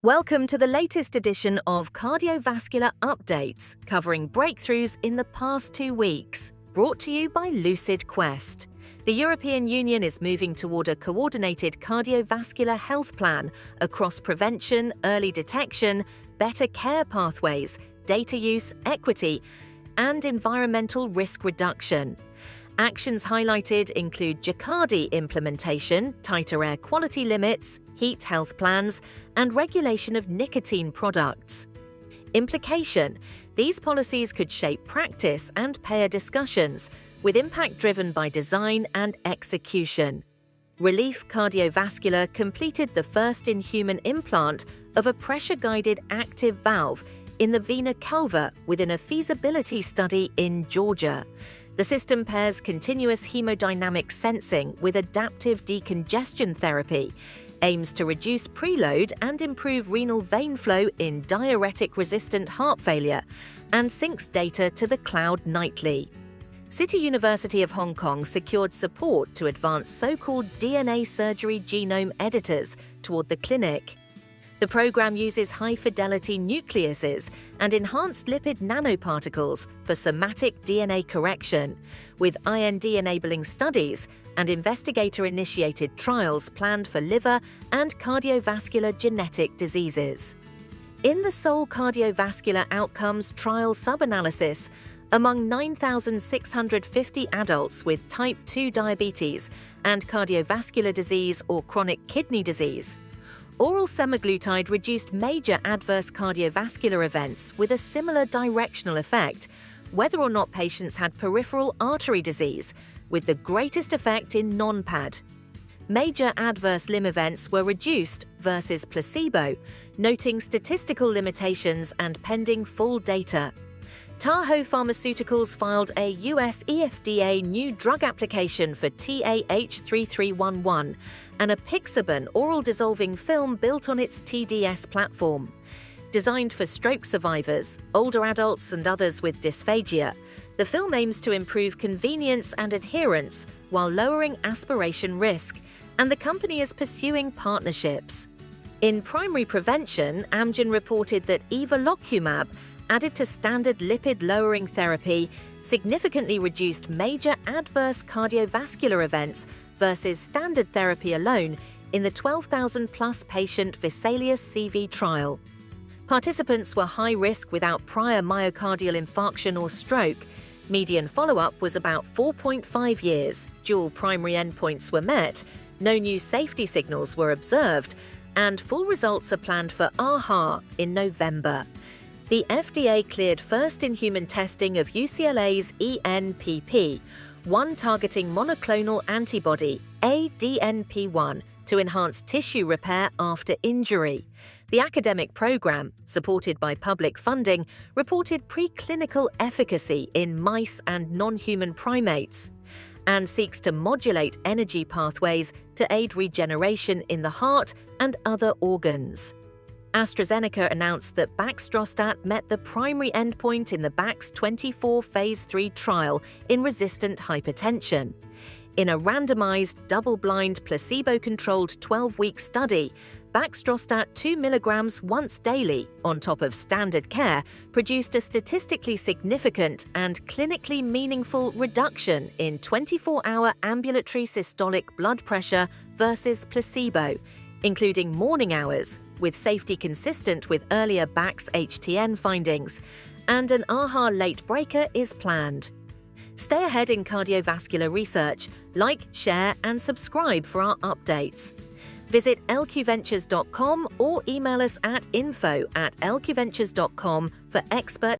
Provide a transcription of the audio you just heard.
Welcome to the latest edition of Cardiovascular Updates, covering breakthroughs in the past 2 weeks, brought to you by Lucid Quest. The European Union is moving toward a coordinated cardiovascular health plan across prevention, early detection, better care pathways, data use, equity, and environmental risk reduction. Actions highlighted include Jacadi implementation, tighter air quality limits, heat health plans, and regulation of nicotine products. Implication: these policies could shape practice and payer discussions, with impact driven by design and execution. Relief Cardiovascular completed the first in-human implant of a pressure-guided active valve in the vena cava within a feasibility study in Georgia. The system pairs continuous hemodynamic sensing with adaptive decongestion therapy, aims to reduce preload and improve renal vein flow in diuretic-resistant heart failure, and syncs data to the cloud nightly. City University of Hong Kong secured support to advance so-called DNA surgery genome editors toward the clinic. The program uses high-fidelity nucleases and enhanced lipid nanoparticles for somatic DNA correction, with IND-enabling studies and investigator-initiated trials planned for liver and cardiovascular genetic diseases. In the Seoul Cardiovascular Outcomes Trial subanalysis, among 9,650 adults with type 2 diabetes and cardiovascular disease or chronic kidney disease, oral semaglutide reduced major adverse cardiovascular events with a similar directional effect, whether or not patients had peripheral artery disease, with the greatest effect in non-PAD. Major adverse limb events were reduced versus placebo, noting statistical limitations and pending full data. Taho Pharmaceuticals filed a US FDA new drug application for TAH3311, an apixaban oral dissolving film built on its TDS platform. Designed for stroke survivors, older adults and others with dysphagia, the film aims to improve convenience and adherence while lowering aspiration risk, and the company is pursuing partnerships. In primary prevention, Amgen reported that evolocumab, added to standard lipid-lowering therapy, significantly reduced major adverse cardiovascular events versus standard therapy alone in the 12,000-plus patient VESALIUS-CV trial. Participants were high risk without prior myocardial infarction or stroke. Median follow-up was about 4.5 years. Dual primary endpoints were met, no new safety signals were observed, and full results are planned for AHA in November. The FDA cleared first-in-human testing of UCLA's ENPP, one targeting monoclonal antibody, ADNP1, to enhance tissue repair after injury. The academic program, supported by public funding, reported preclinical efficacy in mice and non-human primates, and seeks to modulate energy pathways to aid regeneration in the heart and other organs. AstraZeneca announced that Baxdrostat met the primary endpoint in the Bax24 Phase 3 trial in resistant hypertension. In a randomized, double-blind, placebo-controlled 12-week study, Baxdrostat 2 mg once daily, on top of standard care, produced a statistically significant and clinically meaningful reduction in 24-hour ambulatory systolic blood pressure versus placebo, including morning hours, with safety consistent with earlier Bax-HTN findings, and an AHA late breaker is planned. Stay ahead in cardiovascular research, like, share, and subscribe for our updates. Visit lqventures.com or email us at info@lqventures.com for expert